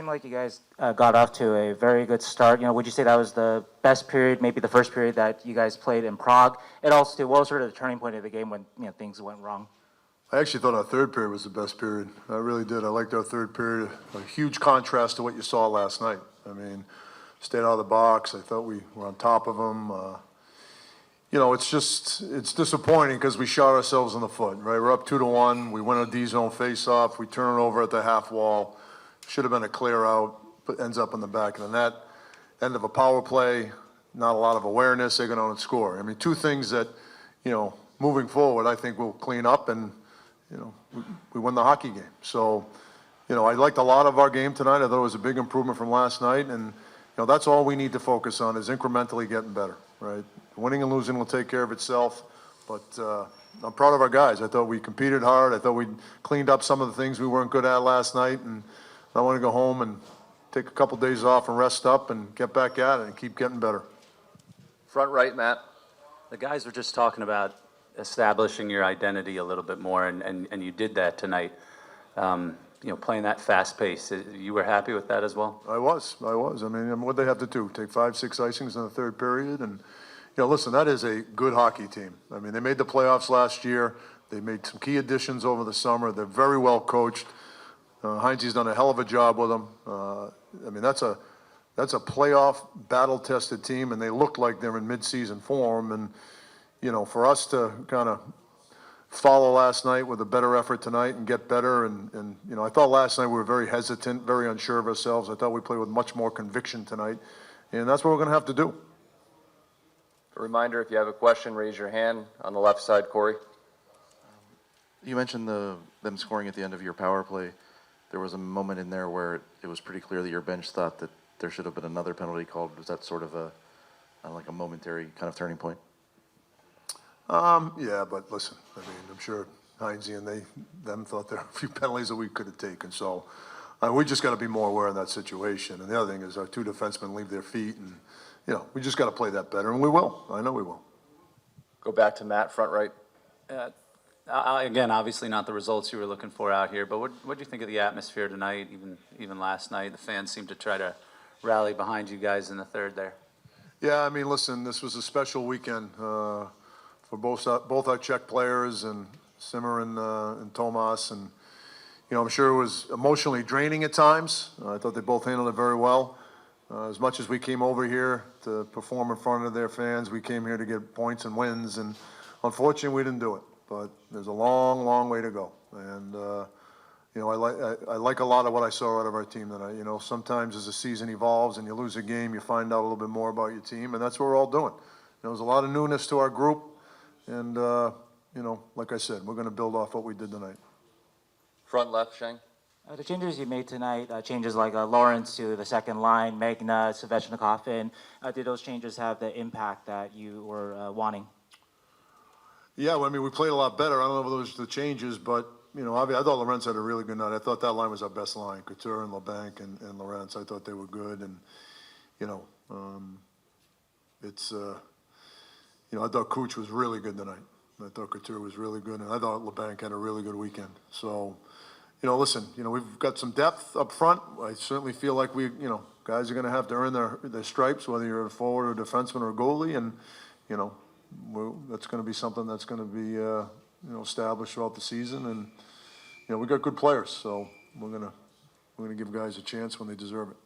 seemed like you guys got off to a very good start. Would you say that was the best period, maybe the first period that you guys played in Prague? And also, what was sort of the turning point of the game when things went wrong? I actually thought our third period was the best period. I really did. I liked our third period. A huge contrast to what you saw last night. I mean, stayed out of the box. I thought we were on top of them. It's disappointing because we shot ourselves in the foot, right? We're up 2-1. We win a D-zone face-off. We turn it over at the half wall. Should have been a clear out, but ends up in the back of the net. End of a power play, not a lot of awareness. They go on and score. I mean, two things that, moving forward, I think we'll clean up and, we win the hockey game. So, I liked a lot of our game tonight. I thought it was a big improvement from last night. And, that's all we need to focus on is incrementally getting better, right? Winning and losing will take care of itself. But I'm proud of our guys. I thought we competed hard. I thought we cleaned up some of the things we weren't good at last night. And I want to go home and take a couple days off and rest up and get back at it and keep getting better. Front right, Matt. The guys were just talking about establishing your identity a little bit more, and you did that tonight. Playing that fast pace. You were happy with that as well? I was. I mean, what they have to do, take 5-6 icings in the third period. And, listen, that is a good hockey team. I mean, they made the playoffs last year. They made some key additions over the summer. They're very well coached. Heinze's done a hell of a job with them. I mean, that's a playoff battle-tested team, and they look like they're in mid-season form. And, for us to kind of follow last night with a better effort tonight and get better. And I thought last night we were very hesitant, very unsure of ourselves. I thought we played with much more conviction tonight. And that's what we're going to have to do. A reminder, if you have a question, raise your hand on the left side, Corey. You mentioned them scoring at the end of your power play. There was a moment in there where it was pretty clear that your bench thought that there should have been another penalty called. Was that sort of a momentary kind of turning point? Yeah, but listen, I mean, I'm sure Heinze and them thought there were a few penalties that we could have taken. So we just got to be more aware of that situation. And the other thing is our two defensemen leave their feet, and we just got to play that better, and we will. I know we will. Go back to Matt, front right. Again, obviously not the results you were looking for out here, but what do you think of the atmosphere tonight, even last night? The fans seemed to try to rally behind you guys in the third there. Yeah, I mean, listen, this was a special weekend for both our Czech players and Simmer and Tomas. And, I'm sure it was emotionally draining at times. I thought they both handled it very well. As much as we came over here to perform in front of their fans, we came here to get points and wins. And unfortunately, we didn't do it. But there's a long, long way to go. And, I like a lot of what I saw out of our team tonight. Sometimes as the season evolves and you lose a game, you find out a little bit more about your team. And that's what we're all doing. There's a lot of newness to our group. And, like I said, we're going to build off what we did tonight. Front left, Sheng. The changes you made tonight, changes like Lawrence to the second line, Magna, Svechnikov in, did those changes have the impact that you were wanting? Yeah, well, I mean, we played a lot better. I don't know if those were the changes, but, I thought Lawrence had a really good night. I thought that line was our best line, Couture and LeBanc and Lawrence. I thought they were good. And, I thought Cooch was really good tonight. I thought Couture was really good, and I thought LeBanc had a really good weekend. So, listen, we've got some depth up front. I certainly feel like guys are going to have to earn their stripes, whether you're a forward or a defenseman or a goalie, and, that's going to be something that's going to be, established throughout the season. And, we got good players, so we're going to give guys a chance when they deserve it.